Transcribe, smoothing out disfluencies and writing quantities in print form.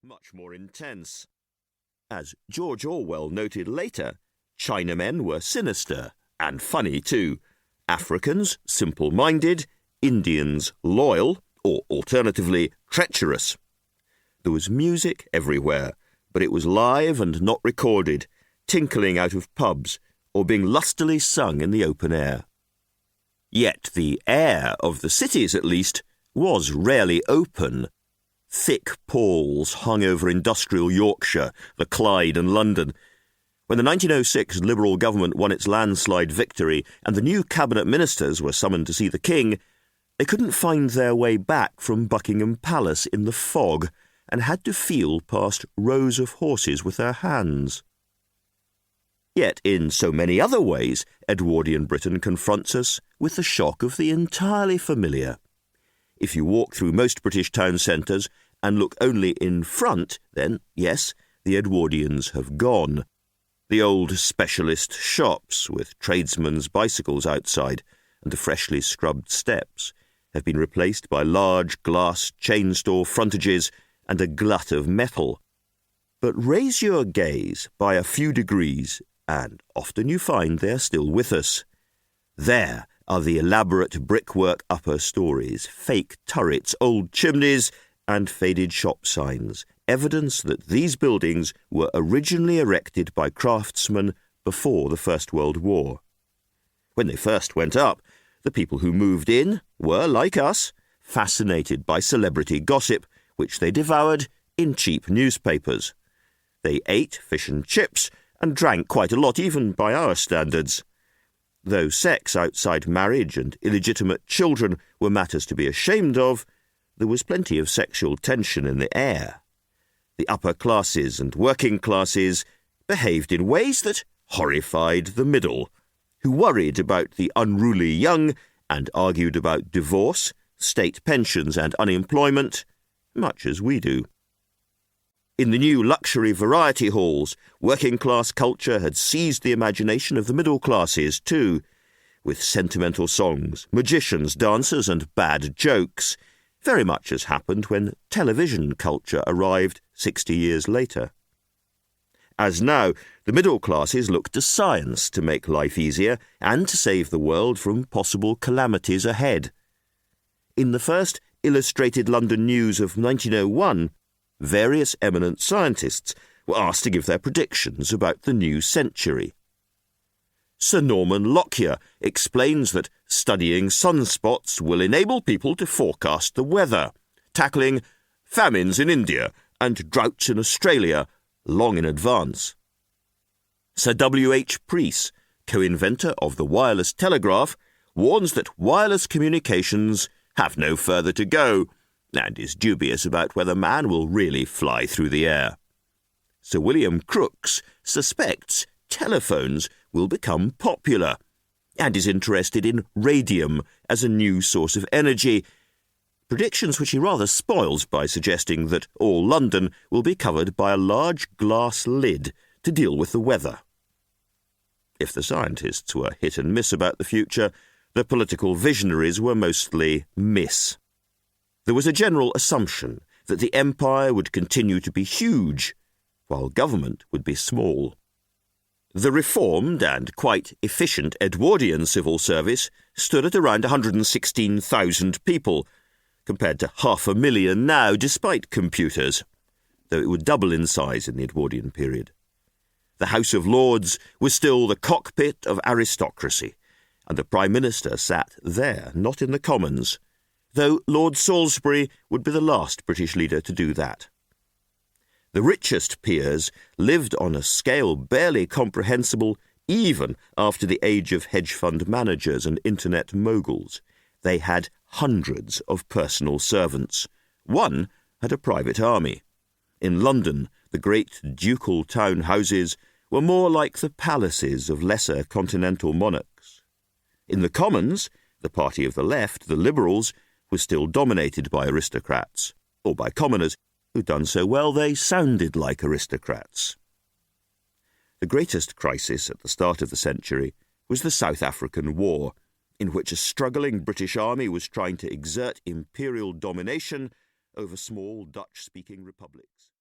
much more intense. As George Orwell noted later, Chinamen were sinister and funny too, Africans simple-minded, Indians loyal, or alternatively treacherous. There was music everywhere, but it was live and not recorded, tinkling out of pubs, or being lustily sung in the open air. Yet the air of the cities, at least, was rarely open. Thick palls hung over industrial Yorkshire, the Clyde and London. When the 1906 Liberal government won its landslide victory and the new cabinet ministers were summoned to see the King, they couldn't find their way back from Buckingham Palace in the fog and had to feel past rows of horses with their hands. Yet in so many other ways, Edwardian Britain confronts us with the shock of the entirely familiar. If you walk through most British town centres and look only in front, then, yes, the Edwardians have gone. The old specialist shops with tradesmen's bicycles outside and the freshly scrubbed steps have been replaced by large glass chain store frontages and a glut of metal. But raise your gaze by a few degrees, and often you find they are still with us. There are the elaborate brickwork upper stories, fake turrets, old chimneys, and faded shop signs, evidence that these buildings were originally erected by craftsmen before the First World War. When they first went up, the people who moved in were, like us, fascinated by celebrity gossip, which they devoured in cheap newspapers. They ate fish and chips and drank quite a lot, even by our standards. Though sex outside marriage and illegitimate children were matters to be ashamed of, there was plenty of sexual tension in the air. The upper classes and working classes behaved in ways that horrified the middle, who worried about the unruly young and argued about divorce, state pensions and unemployment, much as we do. In the new luxury variety halls, working-class culture had seized the imagination of the middle classes too, with sentimental songs, magicians, dancers and bad jokes, very much as happened when television culture arrived 60 years later. As now, the middle classes look to science to make life easier and to save the world from possible calamities ahead. In the first Illustrated London News of 1901, various eminent scientists were asked to give their predictions about the new century. Sir Norman Lockyer explains that studying sunspots will enable people to forecast the weather, tackling famines in India and droughts in Australia long in advance. Sir W. H. Preece, co-inventor of the wireless telegraph, warns that wireless communications have no further to go, and is dubious about whether man will really fly through the air. Sir William Crookes suspects telephones will become popular, and is interested in radium as a new source of energy, predictions which he rather spoils by suggesting that all London will be covered by a large glass lid to deal with the weather. If the scientists were hit and miss about the future, the political visionaries were mostly miss. There was a general assumption that the empire would continue to be huge, while government would be small. The reformed and quite efficient Edwardian civil service stood at around 116,000 people, compared to 500,000 now despite computers, though it would double in size in the Edwardian period. The House of Lords was still the cockpit of aristocracy, and the Prime Minister sat there, not in the Commons, though Lord Salisbury would be the last British leader to do that. The richest peers lived on a scale barely comprehensible even after the age of hedge fund managers and internet moguls. They had hundreds of personal servants. One had a private army. In London, the great ducal town houses were more like the palaces of lesser continental monarchs. In the Commons, the party of the left, the Liberals, was still dominated by aristocrats, or by commoners who'd done so well they sounded like aristocrats. The greatest crisis at the start of the century was the South African War, in which a struggling British army was trying to exert imperial domination over small Dutch-speaking republics.